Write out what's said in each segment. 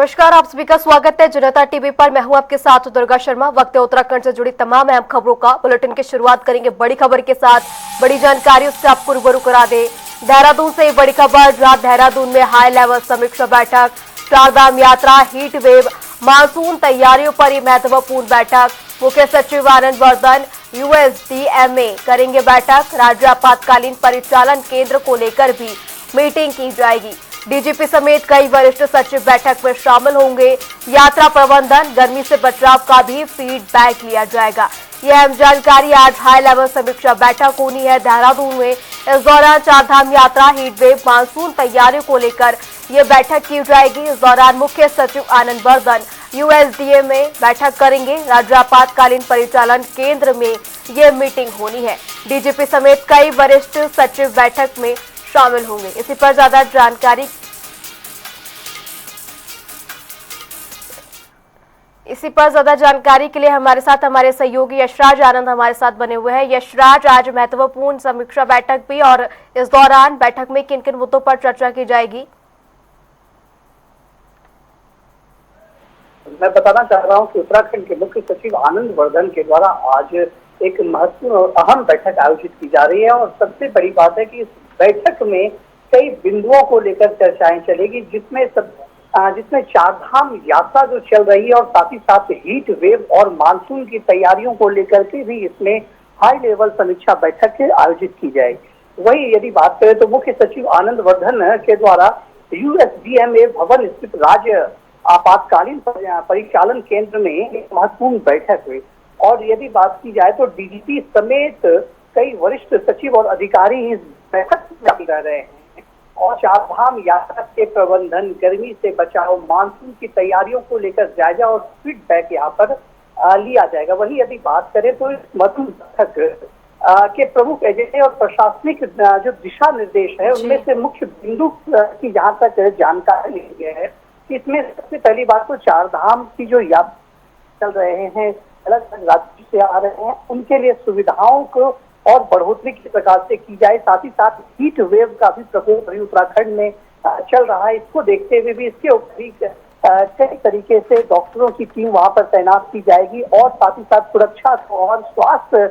नमस्कार, आप सभी का स्वागत है जनता टीवी पर। मैं हूं आपके साथ दुर्गा शर्मा। वक्त है उत्तराखंड से जुड़ी तमाम अहम खबरों का। बुलेटिन की शुरुआत करेंगे बड़ी खबर के साथ। बड़ी जानकारी उससे आपको रूबरू करा दे। देहरादून से बड़ी खबर। रात देहरादून में हाई लेवल समीक्षा बैठक, चारधाम यात्रा, हीट वेव, मानसून तैयारियों पर ही महत्वपूर्ण बैठक। मुख्य सचिव आनंद वर्धन USDMA करेंगे बैठक। राज्य आपातकालीन परिचालन केंद्र को लेकर भी मीटिंग की जाएगी। डीजीपी समेत कई वरिष्ठ सचिव बैठक में शामिल होंगे। यात्रा प्रबंधन, गर्मी से बचाव का भी फीडबैक लिया जाएगा। यह अहम जानकारी। आज हाई लेवल समीक्षा बैठक होनी है देहरादून में। इस दौरान चारधाम यात्रा, हीट वेव, मानसून तैयारियों को लेकर ये बैठक की जाएगी। इस दौरान मुख्य सचिव आनंद वर्धन USDMA बैठक करेंगे। राज्य आपातकालीन परिचालन केंद्र में ये मीटिंग होनी है। डीजीपी समेत कई वरिष्ठ सचिव बैठक में शामिल होंगे। इसी पर ज्यादा जानकारी के लिए हमारे साथ हमारे सहयोगी यशराज आनंद हमारे साथ बने हुए हैं। यशराज, आज महत्वपूर्ण समीक्षा बैठक भी, और इस दौरान बैठक में किन किन मुद्दों पर चर्चा की जाएगी? मैं बताना चाह रहा हूं कि उत्तराखंड के मुख्य सचिव आनंद वर्धन के द्वारा आज एक महत्वपूर्ण और अहम बैठक आयोजित की जा रही है। और सबसे बड़ी बात है कि इस बैठक में कई बिंदुओं को लेकर चर्चाएं चलेगी, जिसमें चारधाम यात्रा जो चल रही है और साथ ही साथ हीट वेव और मानसून की तैयारियों को लेकर के भी इसमें हाई लेवल समीक्षा बैठक आयोजित की जाएगी। वही यदि बात करें तो मुख्य सचिव आनंद वर्धन के द्वारा USDMA भवन स्थित राज्य आपातकालीन परिचालन केंद्र में एक महत्वपूर्ण बैठक हुई। और यदि बात की जाए तो डीजीपी समेत कई वरिष्ठ सचिव और अधिकारी इस बैठक में शामिल रह रहे हैं। और चारधाम यात्रा के प्रबंधन, गर्मी से बचाव, मानसून की तैयारियों को लेकर जायजा और फीडबैक यहाँ पर लिया जाएगा। वहीं यदि बात करें तो इस महत्वपूर्ण बैठक के प्रमुख एजेंडे और प्रशासनिक जो दिशा निर्देश है उनमें से मुख्य बिंदु की जहाँ तक जानकारी ली गई है कि इसमें सबसे पहली बात तो चारधाम की जो यात्रा चल रहे हैं, अलग अलग राज्य से आ रहे हैं, उनके लिए सुविधाओं को और बढ़ोतरी किस प्रकार से की जाए। साथ ही साथ हीट वेव का भी प्रकोप उत्तराखंड में चल रहा है। इसको देखते हुए भी इसके ऊपर कई तरीके से डॉक्टरों की टीम वहां पर तैनात की जाएगी। और साथ ही साथ सुरक्षा और स्वास्थ्य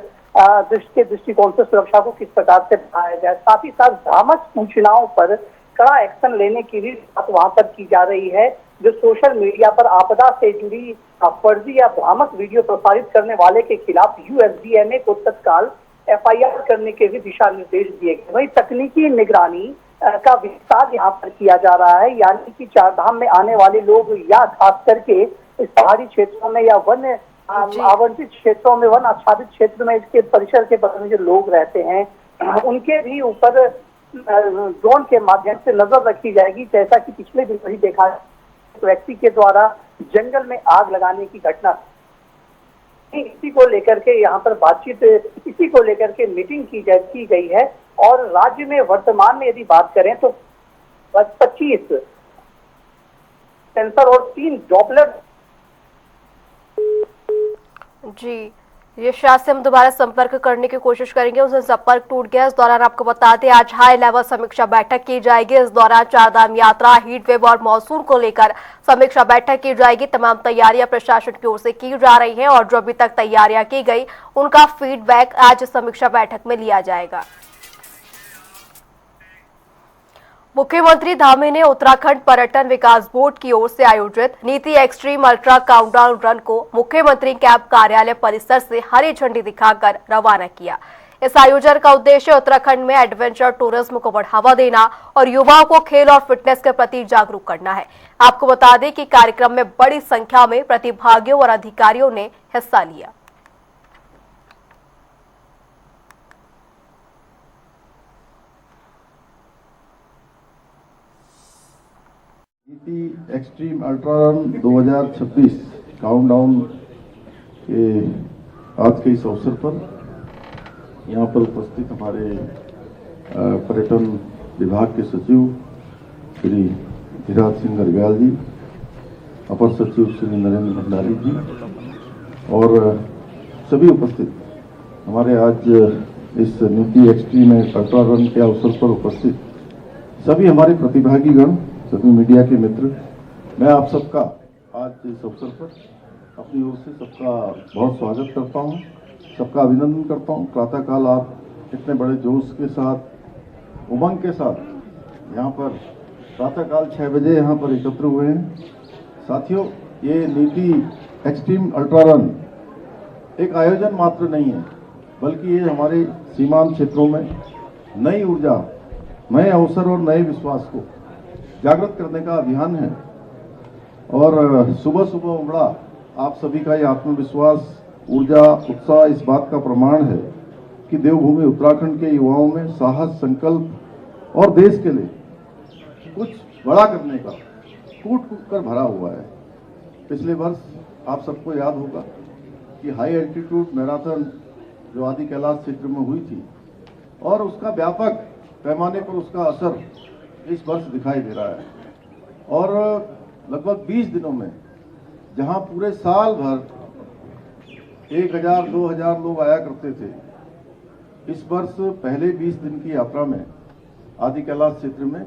दृष्टिकोण से सुरक्षा को किस प्रकार से बढ़ाया जाए। साथ ही साथ भ्रामक सूचनाओं पर कड़ा एक्शन लेने की भी बात वहां पर की जा रही है। जो सोशल मीडिया पर आपदा से जुड़ी फर्जी या भ्रामक वीडियो प्रसारित करने वाले के खिलाफ USDMA को तत्काल FIR करने के भी दिशा निर्देश दिए गए। वही तकनीकी निगरानी का विस्तार यहाँ पर किया जा रहा है, यानी कि चारधाम में आने वाले लोग या खास करके इस पहाड़ी क्षेत्रों में या वन आवंटित क्षेत्रों में, वन आच्छादित क्षेत्र में, इसके परिसर के बगल में जो लोग रहते हैं उनके भी ऊपर ड्रोन के माध्यम से नजर रखी जाएगी। जैसा कि पिछले दिन वही देखा व्यक्ति के द्वारा जंगल में आग लगाने की घटना, इसी को लेकर के यहाँ पर बातचीत, इसी को लेकर के मीटिंग की गई है। और राज्य में वर्तमान में यदि बात करें तो 25 सेंसर और 3 डॉपलर। जी, ये शायद से हम दोबारा संपर्क करने की कोशिश करेंगे, उसे संपर्क टूट गया। इस दौरान आपको बता दें आज हाई लेवल समीक्षा बैठक की जाएगी। इस दौरान चारधाम यात्रा, हीट वेव और मॉनसून को लेकर समीक्षा बैठक की जाएगी। तमाम तैयारियां प्रशासन की ओर से की जा रही हैं और जो अभी तक तैयारियां की गई उनका फीडबैक आज समीक्षा बैठक में लिया जाएगा। मुख्यमंत्री धामी ने उत्तराखंड पर्यटन विकास बोर्ड की ओर से आयोजित नीति एक्सट्रीम अल्ट्रा काउंटडाउन रन को मुख्यमंत्री कैंप कार्यालय परिसर से हरी झंडी दिखाकर रवाना किया। इस आयोजन का उद्देश्य उत्तराखंड में एडवेंचर टूरिज्म को बढ़ावा देना और युवाओं को खेल और फिटनेस के प्रति जागरूक करना है। आपको बता दें कि कार्यक्रम में बड़ी संख्या में प्रतिभागियों और अधिकारियों ने हिस्सा लिया। नीति एक्सट्रीम अल्ट्रा रन 2026 काउंटडाउन के आज के इस अवसर पर यहाँ पर उपस्थित हमारे पर्यटन विभाग के सचिव श्री धीराज सिंह गर्ब्याल जी, अपर सचिव श्री नरेंद्र भंडारी जी और सभी उपस्थित हमारे आज इस नीति एक्सट्रीम अल्ट्रा रन के अवसर पर उपस्थित सभी हमारे प्रतिभागीगण, सभी मीडिया के मित्र, मैं आप सबका आज इस अवसर पर अपनी ओर से सबका बहुत स्वागत करता हूं, सबका अभिनंदन करता हूं। प्रातःकाल आप इतने बड़े जोश के साथ, उमंग के साथ यहाँ पर प्रातःकाल 6 बजे यहाँ पर एकत्र हुए हैं। साथियों, ये नीति एक्सट्रीम अल्ट्रा रन एक आयोजन मात्र नहीं है, बल्कि ये हमारे सीमांत क्षेत्रों में नई ऊर्जा, नए अवसर और नए विश्वास को जागृत करने का अभियान है। और सुबह सुबह उमड़ा आप सभी का ये आत्मविश्वास, ऊर्जा, उत्साह इस बात का प्रमाण है कि देवभूमि उत्तराखंड के युवाओं में साहस, संकल्प और देश के लिए कुछ बड़ा करने का कूट कूट कर भरा हुआ है। पिछले वर्ष आप सबको याद होगा कि हाई एल्टीट्यूड मैराथन जो आदि कैलाश क्षेत्र में हुई थी, और उसका व्यापक पैमाने पर उसका असर इस वर्ष दिखाई दे रहा है। और लगभग 20 दिनों में जहां पूरे साल भर 1000-2000 लोग आया करते थे, इस वर्ष पहले 20 दिन की यात्रा में आदि कैलाश क्षेत्र में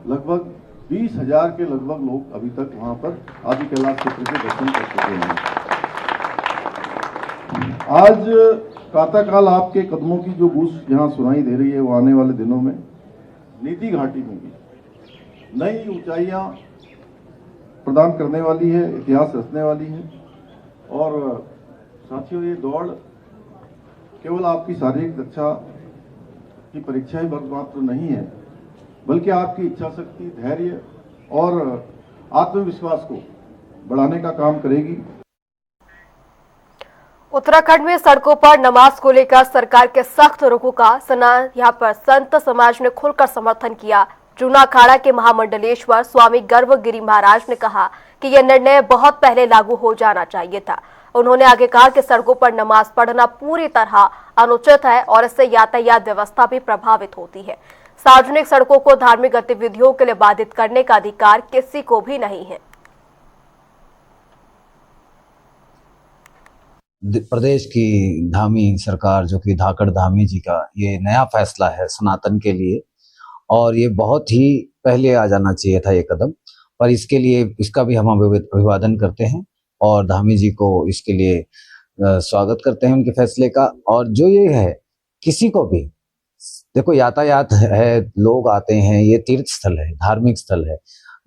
लगभग 20,000 के लगभग लोग अभी तक वहां पर आदि कैलाश क्षेत्र के दर्शन कर चुके हैं। आज प्रातःकाल आपके कदमों की जो गूंज यहाँ सुनाई दे रही है, वो आने वाले दिनों में नीति घाटी में भी नई ऊंचाइयां प्रदान करने वाली है, इतिहास रचने वाली है। और साथियों, ये दौड़ केवल आपकी शारीरिक दक्षता की परीक्षा ही मात्र नहीं है, बल्कि आपकी इच्छा शक्ति, धैर्य और आत्मविश्वास को बढ़ाने का काम करेगी। उत्तराखंड में सड़कों पर नमाज को लेकर सरकार के सख्त रुखों का यहाँ पर संत समाज ने खुलकर समर्थन किया। जूना अखाड़ा के महामंडलेश्वर स्वामी गर्वगिरी महाराज ने कहा कि यह निर्णय बहुत पहले लागू हो जाना चाहिए था। उन्होंने आगे कहा कि सड़कों पर नमाज पढ़ना पूरी तरह अनुचित है और इससे यातायात व्यवस्था भी प्रभावित होती है। सार्वजनिक सड़कों को धार्मिक गतिविधियों के लिए बाधित करने का अधिकार किसी को भी नहीं है। प्रदेश की धामी सरकार, जो कि धाकड़ धामी जी का ये नया फैसला है सनातन के लिए, और ये बहुत ही पहले आ जाना चाहिए था ये कदम, पर इसके लिए इसका भी हम अभिवादन करते हैं और धामी जी को इसके लिए स्वागत करते हैं उनके फैसले का। और जो ये है, किसी को भी देखो, यातायात है, लोग आते हैं, ये तीर्थ स्थल है, धार्मिक स्थल है,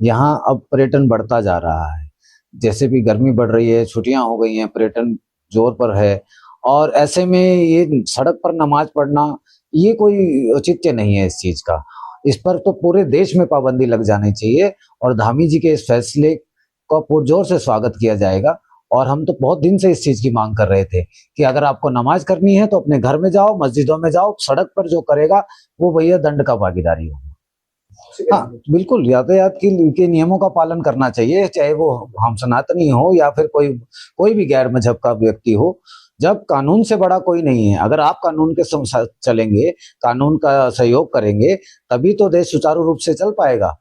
यहाँ अब पर्यटन बढ़ता जा रहा है। जैसे भी गर्मी बढ़ रही है, छुट्टियां हो गई हैं, पर्यटन जोर पर है, और ऐसे में ये सड़क पर नमाज पढ़ना ये कोई औचित्य नहीं है इस चीज का। इस पर तो पूरे देश में पाबंदी लग जानी चाहिए और धामी जी के इस फैसले का पुरजोर से स्वागत किया जाएगा। और हम तो बहुत दिन से इस चीज की मांग कर रहे थे कि अगर आपको नमाज करनी है तो अपने घर में जाओ, मस्जिदों में जाओ, सड़क पर जो करेगा वो भैया दंड का भागीदारी होगा। हाँ, बिल्कुल, यातायात के नियमों का पालन करना चाहिए, चाहे वो हम सनातनी हो या फिर कोई भी गैर मजहब का व्यक्ति हो। जब कानून से बड़ा कोई नहीं है, अगर आप कानून के साथ चलेंगे, कानून का सहयोग करेंगे, तभी तो देश सुचारू रूप से चल पाएगा।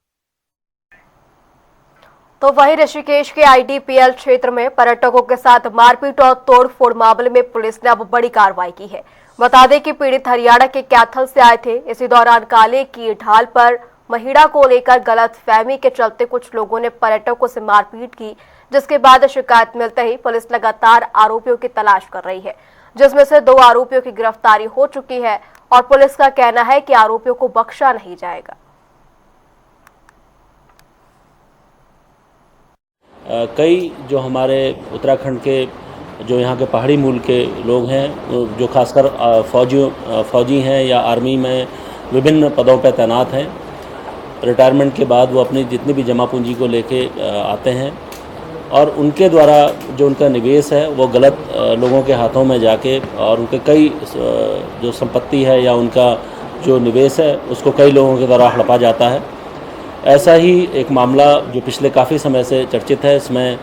तो वहीं ऋषिकेश के आईडीपीएल क्षेत्र में पर्यटकों के साथ मारपीट और तोड़फोड़ मामले में पुलिस ने अब बड़ी कार्रवाई की है। बता दें कि पीड़ित हरियाणा के कैथल से आए थे। इसी दौरान काले की ढाल पर महिला को लेकर गलतफहमी के चलते कुछ लोगों ने पर्यटकों से मारपीट की, जिसके बाद शिकायत मिलते ही पुलिस लगातार आरोपियों की तलाश कर रही है, जिसमें से 2 आरोपियों की गिरफ्तारी हो चुकी है और पुलिस का कहना है कि आरोपियों को बख्शा नहीं जाएगा। कई जो हमारे उत्तराखंड के जो यहाँ के पहाड़ी मूल के लोग हैं, जो खासकर फौजी हैं या आर्मी में विभिन्न पदों पर तैनात हैं, रिटायरमेंट के बाद वो अपनी जितनी भी जमा पूंजी को लेके आते हैं और उनके द्वारा जो उनका निवेश है वो गलत लोगों के हाथों में जाके और उनके कई जो संपत्ति है या उनका जो निवेश है उसको कई लोगों के द्वारा हड़पा जाता है। ऐसा ही एक मामला जो पिछले काफ़ी समय से चर्चित है, इसमें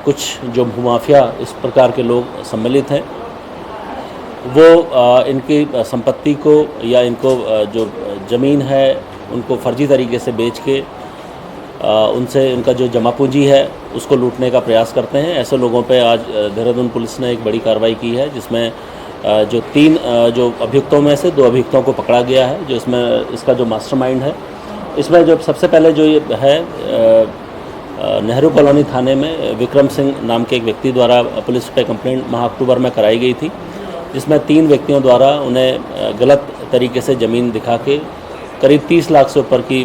कुछ जो भूमाफिया इस प्रकार के लोग सम्मिलित हैं, वो इनकी संपत्ति को या इनको जो ज़मीन है उनको फर्जी तरीके से बेच के उनसे उनका जो जमा पूंजी है उसको लूटने का प्रयास करते हैं। ऐसे लोगों पे आज देहरादून पुलिस ने एक बड़ी कार्रवाई की है, जिसमें जो 3 जो अभियुक्तों में से 2 अभियुक्तों को पकड़ा गया है, जो इसमें इसका जो मास्टरमाइंड है। इसमें जो सबसे पहले जो ये है नेहरू कॉलोनी थाने में विक्रम सिंह नाम के एक व्यक्ति द्वारा पुलिस पे कंप्लेंट माह अक्टूबर में कराई गई थी, जिसमें 3 व्यक्तियों द्वारा उन्हें गलत तरीके से ज़मीन दिखा के करीब 30 लाख से ऊपर की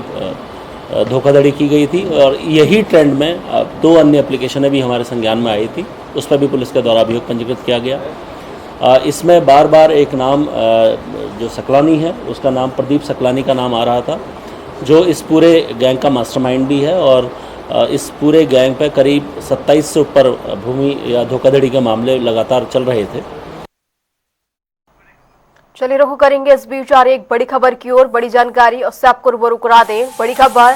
धोखाधड़ी की गई थी। और यही ट्रेंड में 2 अन्य एप्लीकेशनें भी हमारे संज्ञान में आई थी, उस पर भी पुलिस के द्वारा अभियोग पंजीकृत किया गया। इसमें बार बार एक नाम जो सकलानी है उसका नाम प्रदीप सकलानी का नाम आ रहा था, जो इस पूरे गैंग का मास्टरमाइंड भी है और इस पूरे गैंग पे करीब 27 से ऊपर भूमि या धोखाधड़ी के मामले लगातार चल रहे थे। चलिए रुख करेंगे इस बीच आ रही एक बड़ी खबर की ओर। बड़ी जानकारी उससे आपको रूबरू करा दें। बड़ी खबर,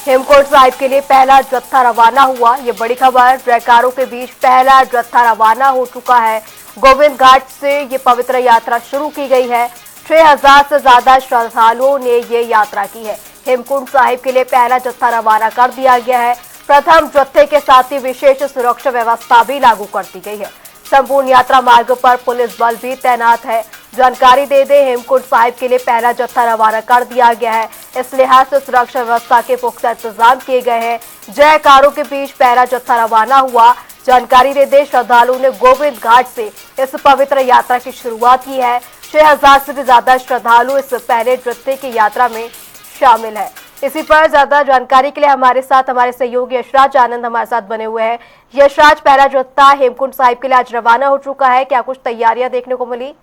हेमकुंड साहिब के लिए पहला जत्था रवाना हुआ। ये बड़ी खबर, जयकारों के बीच पहला जत्था रवाना हो चुका है। गोविंद घाट से ये पवित्र यात्रा शुरू की गई है। 6000 से ज्यादा श्रद्धालुओं ने ये यात्रा की है। हेमकुंड साहिब के लिए पहला जत्था रवाना कर दिया गया है। प्रथम जत्थे के साथ ही विशेष सुरक्षा व्यवस्था भी लागू कर दी गई है। संपूर्ण यात्रा मार्ग पर पुलिस बल भी तैनात है। जानकारी दे दें, हेमकुंड साहिब के लिए पहला जत्था रवाना कर दिया गया है। इस लिहाज से सुरक्षा व्यवस्था के पुख्ता इंतजाम किए गए हैं। जयकारों के बीच पहला जत्था रवाना हुआ। जानकारी दे दें, श्रद्धालुओं ने गोविंद घाट से इस पवित्र यात्रा की शुरुआत की है। 6000 से भी ज्यादा श्रद्धालु इस पहले जत्थे की यात्रा में शामिल है। इसी पर ज्यादा जानकारी के लिए हमारे साथ हमारे सहयोगी यशराज आनंद हमारे साथ बने हुए हैं। यशराज, पहला जत्था हेमकुंड साहिब के लिए आज रवाना हो चुका है, क्या कुछ तैयारियां देखने को मिली?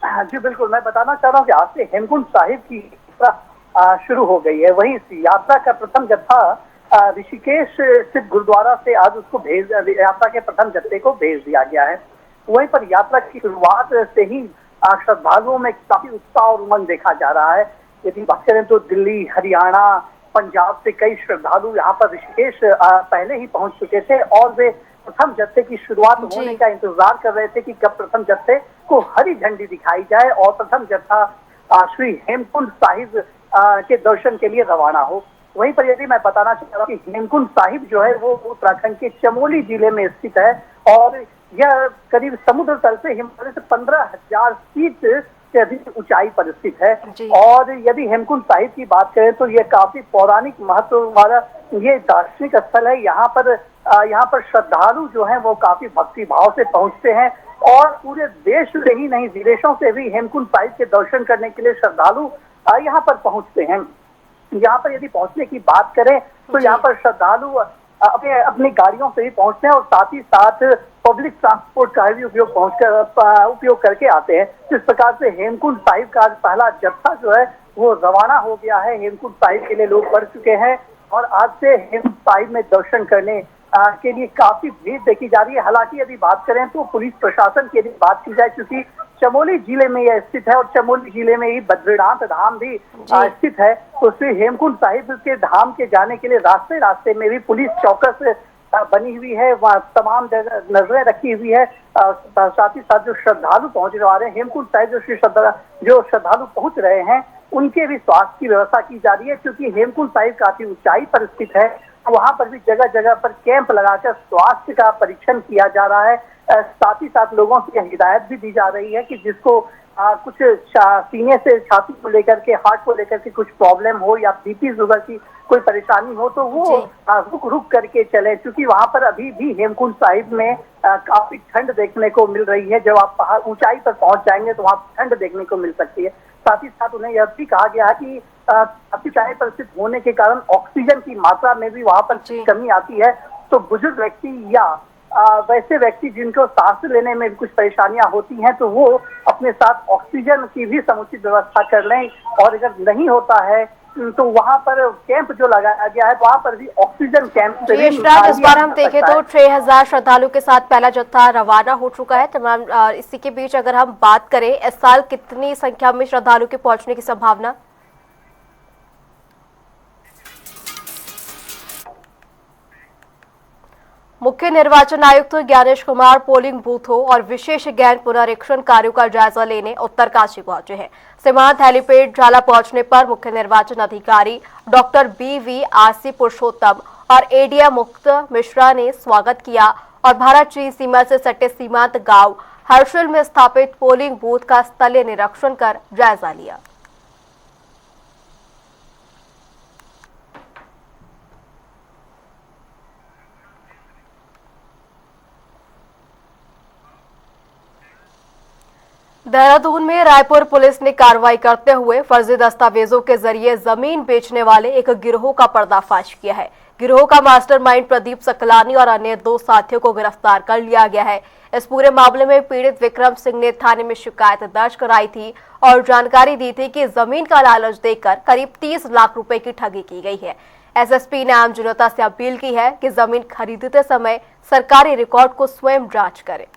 जी बिल्कुल, मैं बताना चाह रहा हूँ कि आज से हेमकुंड साहिब की यात्रा शुरू हो गई है। वहीं इस यात्रा का प्रथम जत्था ऋषिकेश स्थित गुरुद्वारा से आज उसको यात्रा के प्रथम जत्थे को भेज दिया गया है। वहीं पर यात्रा की शुरुआत से ही श्रद्धालुओं में काफी उत्साह और उमंग देखा जा रहा है। यदि बात करें तो दिल्ली, हरियाणा, पंजाब से कई श्रद्धालु यहाँ पर ऋषिकेश पहले ही पहुंच चुके थे और वे प्रथम जत्थे की शुरुआत होने का इंतजार कर रहे थे कि कब प्रथम जत्थे को हरी झंडी दिखाई जाए और प्रथम जत्था श्री हेमकुंड साहिब के दर्शन के लिए रवाना हो। वहीं पर यदि मैं बताना चाह रहा हूँ कि हेमकुंड साहिब जो है वो उत्तराखंड के चमोली जिले में स्थित है और यह करीब समुद्र तल से हिमालय से 15,000 फीट से अधिक ऊंचाई पर स्थित है। और यदि हेमकुंड साहिब की बात करें तो यह काफी पौराणिक महत्व वाला ये दार्शनिक स्थल है। यहाँ पर श्रद्धालु जो हैं वो काफी भक्ति भाव से पहुंचते हैं और पूरे देश से ही नहीं विदेशों से भी हेमकुंड साहिब के दर्शन करने के लिए श्रद्धालु यहाँ पर पहुंचते हैं। यहाँ पर यदि पहुंचने की बात करें तो यहाँ पर श्रद्धालु अपनी गाड़ियों से ही पहुंचते हैं और साथ ही साथ पब्लिक ट्रांसपोर्ट का भी उपयोग करके आते हैं। इस प्रकार से हेमकुंड साहिब का पहला जत्था जो है वो रवाना हो गया है। हेमकुंड साहिब के लिए लोग बढ़ चुके हैं और आज से हेमकुंड साहिब में दर्शन करने के लिए काफी भीड़ देखी जा रही है। हालांकि यदि बात करें तो पुलिस प्रशासन की यदि बात की जाए, क्योंकि चमोली जिले में यह स्थित है और चमोली जिले में ही बद्रीनाथ धाम भी स्थित है, तो श्री हेमकुंड साहिब के धाम के जाने के लिए रास्ते में भी पुलिस चौकस बनी हुई है। वहाँ तमाम नजरें रखी हुई है। साथ ही साथ जो श्रद्धालु पहुंच रहे हैं हेमकुंड साहिब, जो श्रद्धालु पहुंच रहे हैं उनके भी स्वास्थ्य की व्यवस्था की जा रही है, क्योंकि हेमकुंड साहिब काफी ऊंचाई पर स्थित है। वहां पर भी जगह जगह पर कैंप लगाकर स्वास्थ्य का परीक्षण किया जा रहा है। साथ ही साथ लोगों से हिदायत भी दी जा रही है कि जिसको कुछ सीने से छाती को लेकर के, हार्ट को लेकर के कुछ प्रॉब्लम हो या बीपी शुगर की कोई परेशानी हो तो वो रुक करके चले, क्योंकि वहां पर अभी भी हेमकुंड साहिब में काफी ठंड देखने को मिल रही है। जब आप पहाड़ ऊंचाई पर पहुंच जाएंगे तो वहां ठंड देखने को मिल सकती है। साथ ही साथ उन्हें यह भी कहा गया है कि काफी ऊंचाई पर स्थित होने के कारण ऑक्सीजन की मात्रा में भी वहां पर कमी आती है, तो बुजुर्ग व्यक्ति या वैसे व्यक्ति जिनको सांस लेने में कुछ परेशानियां होती हैं तो वो अपने साथ ऑक्सीजन की भी समुचित व्यवस्था कर लें। और अगर नहीं होता है तो वहां पर कैंप जो लगाया गया है वहां पर भी ऑक्सीजन कैंप। इस बार हम देखें तो 6000 श्रद्धालु के साथ पहला जत्था रवाना हो चुका है तमाम। इसी के बीच अगर हम बात करें, इस साल कितनी संख्या में श्रद्धालु के पहुंचने की संभावना? मुख्य निर्वाचन आयुक्त ज्ञानेश कुमार पोलिंग बूथों और विशेष गैंग पुनरीक्षण कार्यों का जायजा लेने उत्तरकाशी पहुंचे हैं। सीमांत हेलीपैड झाला पहुंचने पर मुख्य निर्वाचन अधिकारी डॉक्टर BVRC पुरुषोत्तम और ADM मुक्त मिश्रा ने स्वागत किया और भारत चीन सीमा से सटे सीमांत गांव हर्षिल में स्थापित पोलिंग बूथ का स्थलीय निरीक्षण कर जायजा लिया। देहरादून में रायपुर पुलिस ने कार्रवाई करते हुए फर्जी दस्तावेजों के जरिए जमीन बेचने वाले एक गिरोह का पर्दाफाश किया है। गिरोह का मास्टरमाइंड प्रदीप सकलानी और अन्य 2 साथियों को गिरफ्तार कर लिया गया है। इस पूरे मामले में पीड़ित विक्रम सिंह ने थाने में शिकायत दर्ज कराई थी और जानकारी दी थी कि जमीन का लालच देकर करीब 30 लाख रुपए की ठगी की गई है। एसएसपी ने आम जनता से अपील की है कि जमीन खरीदते समय सरकारी रिकॉर्ड को स्वयं जांच करें।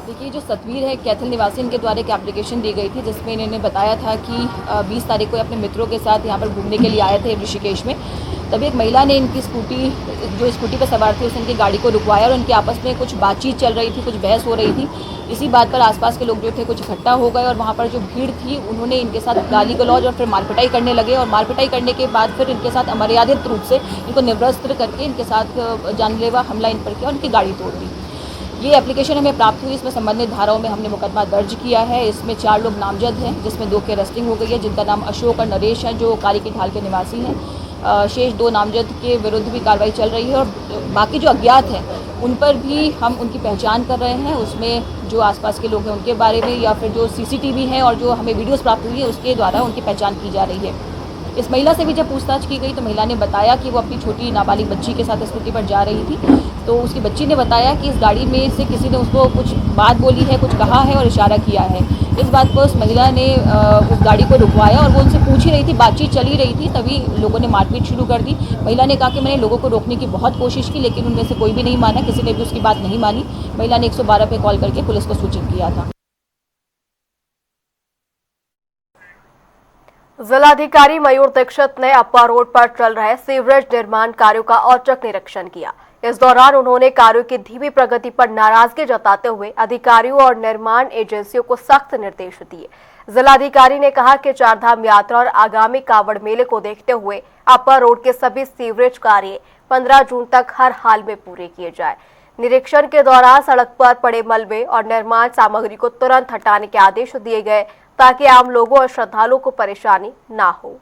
देखिए, जो सतवीर है कैथल निवासी, इनके द्वारा एक एप्लीकेशन दी गई थी जिसमें इन्होंने बताया था कि 20 तारीख को अपने मित्रों के साथ यहाँ पर घूमने के लिए आए थे ऋषिकेश में। तभी एक महिला ने इनकी स्कूटी पर सवार थी, उसने इनकी गाड़ी को रुकवाया और उनके आपस में कुछ बातचीत चल रही थी, कुछ बहस हो रही थी। इसी बात पर आसपास के लोग जो थे कुछ इकट्ठा हो गए और वहाँ पर जो भीड़ थी उन्होंने इनके साथ गाली गलौज और फिर मारपिटाई करने लगे और मारपिटाई करने के बाद फिर इनके साथ अमर्यादित रूप से इनको निवस्त्र करके इनके साथ जानलेवा हमला इन पर किया और उनकी गाड़ी तोड़ दी। ये एप्लीकेशन हमें प्राप्त हुई, इसमें संबंधित धाराओं में हमने मुकदमा दर्ज किया है। इसमें 4 लोग नामजद हैं, जिसमें 2 की अरेस्टिंग हो गई है, जिनका नाम अशोक और नरेश है, जो काली की ढाल के निवासी हैं। शेष 2 नामजद के विरुद्ध भी कार्रवाई चल रही है और बाकी जो अज्ञात हैं उन पर भी हम उनकी पहचान कर रहे हैं। उसमें जो आसपास के लोग हैं उनके बारे में या फिर जो सीसीटीवी हैं और जो हमें वीडियोस प्राप्त हुई है उसके द्वारा उनकी पहचान की जा रही है। इस महिला से भी जब पूछताछ की गई तो महिला ने बताया कि वो अपनी छोटी नाबालिग बच्ची के साथ स्कूटी पर जा रही थी, तो उसकी बच्ची ने बताया कि इस गाड़ी में से किसी ने उसको कुछ बात बोली है, कुछ कहा है और इशारा किया है। इस बात पर उस महिला ने उस गाड़ी को रुकवाया और वो उनसे पूछ ही रही थी, बातचीत चली रही थी, तभी लोगों ने मारपीट शुरू कर दी। महिला ने कहा कि मैंने लोगों को रोकने की बहुत कोशिश की लेकिन उनमें से कोई भी नहीं माना, किसी ने भी उसकी बात नहीं मानी। महिला ने 112 पे कॉल करके पुलिस को सूचित किया था। जिलाधिकारी मयूर दीक्षित ने अप्पा रोड पर चल रहे सीवरेज निर्माण कार्यों का औचक निरीक्षण किया। इस दौरान उन्होंने कार्यों की धीमी प्रगति पर नाराजगी जताते हुए अधिकारियों और निर्माण एजेंसियों को सख्त निर्देश दिए। जिलाधिकारी ने कहा कि चारधाम यात्रा और आगामी कांवड़ मेले को देखते हुए अप्पा रोड के सभी सीवरेज कार्य 15 जून तक हर हाल में पूरे किए जाए। निरीक्षण के दौरान सड़क पर पड़े मलबे और निर्माण सामग्री को तुरंत हटाने के आदेश दिए गए ताकि आम लोगों और श्रद्धालुओं को परेशानी ना हो।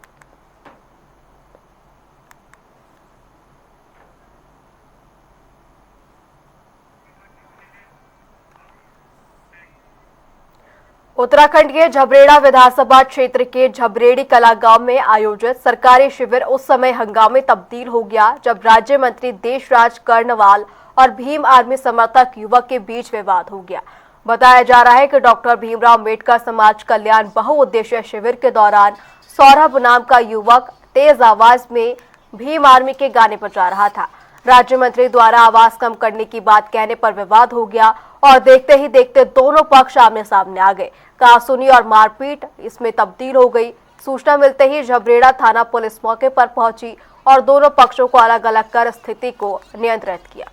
उत्तराखंड के झबरेड़ा विधानसभा क्षेत्र के झबरेड़ी कला गांव में आयोजित सरकारी शिविर उस समय हंगामे तब्दील हो गया जब राज्य मंत्री देशराज कर्णवाल और भीम आर्मी समर्थक युवक के बीच विवाद हो गया। बताया जा रहा है कि डॉक्टर भीमराव अम्बेडकर समाज कल्याण बहुउद्देशीय शिविर के दौरान सौरभ नाम का युवक तेज आवाज में भीम आर्मी के गाने बजा रहा था। राज्य मंत्री द्वारा आवाज कम करने की बात कहने पर विवाद हो गया और देखते ही देखते दोनों पक्ष आमने सामने आ गए। कहासुनी और मारपीट इसमें तब्दील हो गई। सूचना मिलते ही झबरेड़ा थाना पुलिस मौके पर पहुंची और दोनों पक्षों को अलग अलग कर स्थिति को नियंत्रित किया।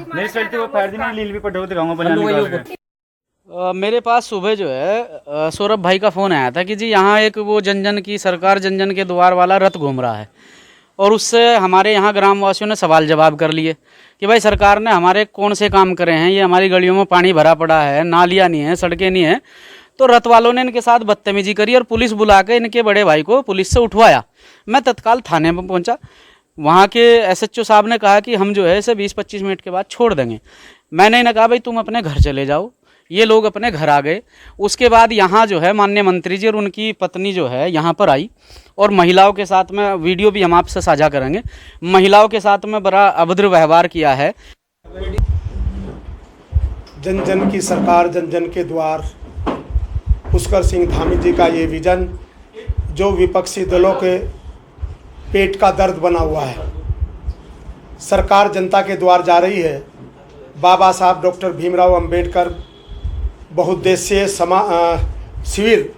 मेरी चलती वो फायर दी मैं लील भी पढ़ो दिखाऊंगा बनाने। मेरे पास सुबह जो है सौरभ भाई का फ़ोन आया था कि जी यहाँ एक वो जन की सरकार जन के द्वार वाला रथ घूम रहा है और उससे हमारे यहाँ ग्रामवासियों ने सवाल जवाब कर लिए कि भाई सरकार ने हमारे कौन से काम करे हैं, ये हमारी गलियों में पानी भरा पड़ा है, नालियाँ नहीं है, सड़कें नहीं है। तो रथ वालों ने इनके साथ बदतमीजी करी और पुलिस बुला के इनके बड़े भाई को पुलिस से उठवाया। मैं तत्काल थाने में पहुँचा। वहाँ के एसएचओ साहब ने कहा कि हम जो है इसे 20-25 मिनट के बाद छोड़ देंगे। मैंने इन्हें कहा भाई तुम अपने घर चले जाओ। ये लोग अपने घर आ गए। उसके बाद यहाँ जो है माननीय मंत्री जी और उनकी पत्नी जो है यहाँ पर आई और महिलाओं के साथ में वीडियो भी हम आपसे साझा करेंगे। महिलाओं के साथ में बड़ा अभद्र व्यवहार किया है। जन जन की सरकार जन जन के द्वार, पुष्कर सिंह धामी जी का ये विजन जो विपक्षी दलों के पेट का दर्द बना हुआ है। सरकार जनता के द्वार जा रही है। बाबा साहब डॉक्टर भीमराव अंबेडकर बहुउद्देशीय शिविर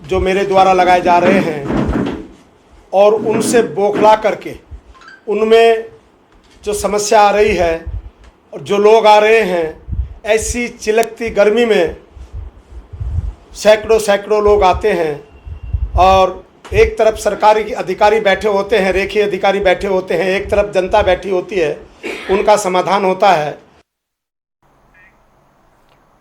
जो मेरे द्वारा लगाए जा रहे हैं और उनसे बौखला करके उनमें जो समस्या आ रही है और जो लोग आ रहे हैं, ऐसी चिलकती गर्मी में सैकड़ों लोग आते हैं और एक तरफ सरकारी अधिकारी बैठे होते हैं, रेखीय अधिकारी बैठे होते हैं, एक तरफ जनता बैठी होती है, उनका समाधान होता है।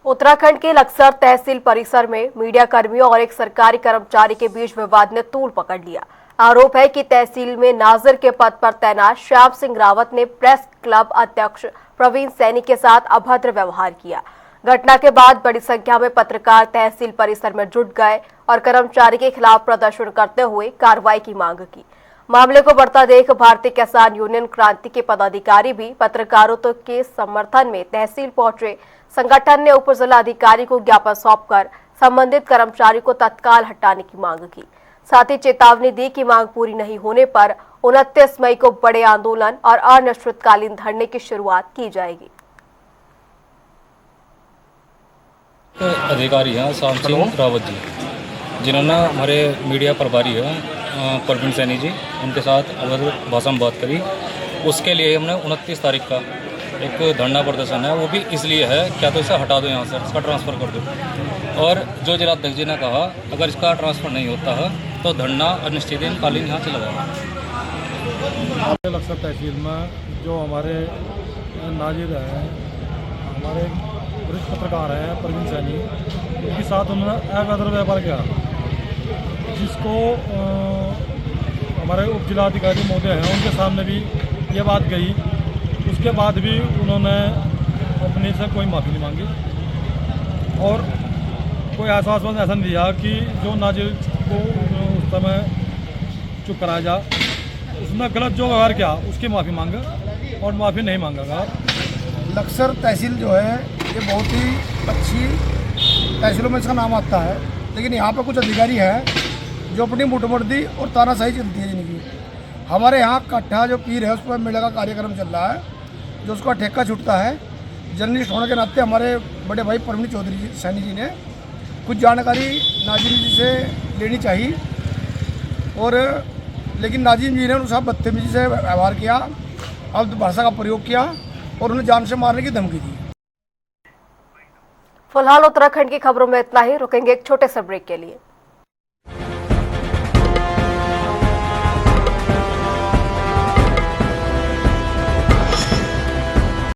उत्तराखंड के लक्सर तहसील परिसर में मीडिया कर्मियों और एक सरकारी कर्मचारी के बीच विवाद ने तूल पकड़ लिया। आरोप है कि तहसील में नाजिर के पद पर तैनात श्याम सिंह रावत ने प्रेस क्लब अध्यक्ष प्रवीण सैनी के साथ अभद्र व्यवहार किया। घटना के बाद बड़ी संख्या में पत्रकार तहसील परिसर में जुट गए और कर्मचारी के खिलाफ प्रदर्शन करते हुए कार्रवाई की मांग की। मामले को बढ़ता देख भारतीय किसान यूनियन क्रांति के पदाधिकारी भी पत्रकारों के समर्थन में तहसील पहुंचे। संगठन ने उप जिलाधिकारी को ज्ञापन सौंपकर संबंधित कर्मचारी को तत्काल हटाने की मांग की। साथ ही चेतावनी दी कि मांग पूरी नहीं होने पर 29 मई को बड़े आंदोलन और अनिश्चितकालीन धरने की शुरुआत की जाएगी। अधिकारी हैं श्याम सिंह रावत जी, जिन्होंने हमारे मीडिया प्रभारी हैं प्रवीण सैनी जी, उनके साथ अगर भाषा में बात करी, उसके लिए हमने 29 तारीख का एक धरना प्रदर्शन है। वो भी इसलिए है क्या तो इसे हटा दो यहाँ से, इसका ट्रांसफ़र कर दो। और जो जिलाध्यक्ष जी ने कहा अगर इसका ट्रांसफ़र नहीं होता है तो धरना अनिश्चितकालीन यहाँ चला जाएगा। लक्सर तहसील में जो हमारे नाजिर हैं, हमारे वरिष्ठ पत्रकार हैं प्रवीण सैनी, उनके साथ उन्होंने अभद्र व्यवहार किया, जिसको हमारे उप जिलाधिकारी महोदय हैं उनके सामने भी ये बात गई। उसके बाद भी उन्होंने अपने से कोई माफ़ी नहीं मांगी और कोई आश्वासन ऐसा नहीं दिया कि जो नाजिर को उस समय चुप कराया जा। उसने गलत जो व्यवहार किया उसकी माफ़ी मांगा और माफ़ी नहीं मांगा। लक्सर तहसील जो है ये बहुत ही अच्छी तहसीलों में इसका नाम आता है, लेकिन यहाँ पर कुछ अधिकारी हैं जो अपनी मुठभेड़ी और तानाशाही चलती है जिनकी। हमारे यहाँ कट्ठा जो पीर है उस पर मेले का कार्यक्रम चल रहा है, जो उसका ठेका छूटता है। जर्नलिस्ट होने के नाते हमारे बड़े भाई प्रवीण चौधरी जी सैनी जी ने कुछ जानकारी नाजिर जी से लेनी चाहिए, और लेकिन नाजिर जी ने उनके साथ बदतमीजी से व्यवहार किया, अब भाषा का प्रयोग किया और उन्हें जान से मारने की धमकी दी। फिलहाल उत्तराखंड की खबरों में इतना ही। रुकेंगे एक छोटे से ब्रेक के लिए।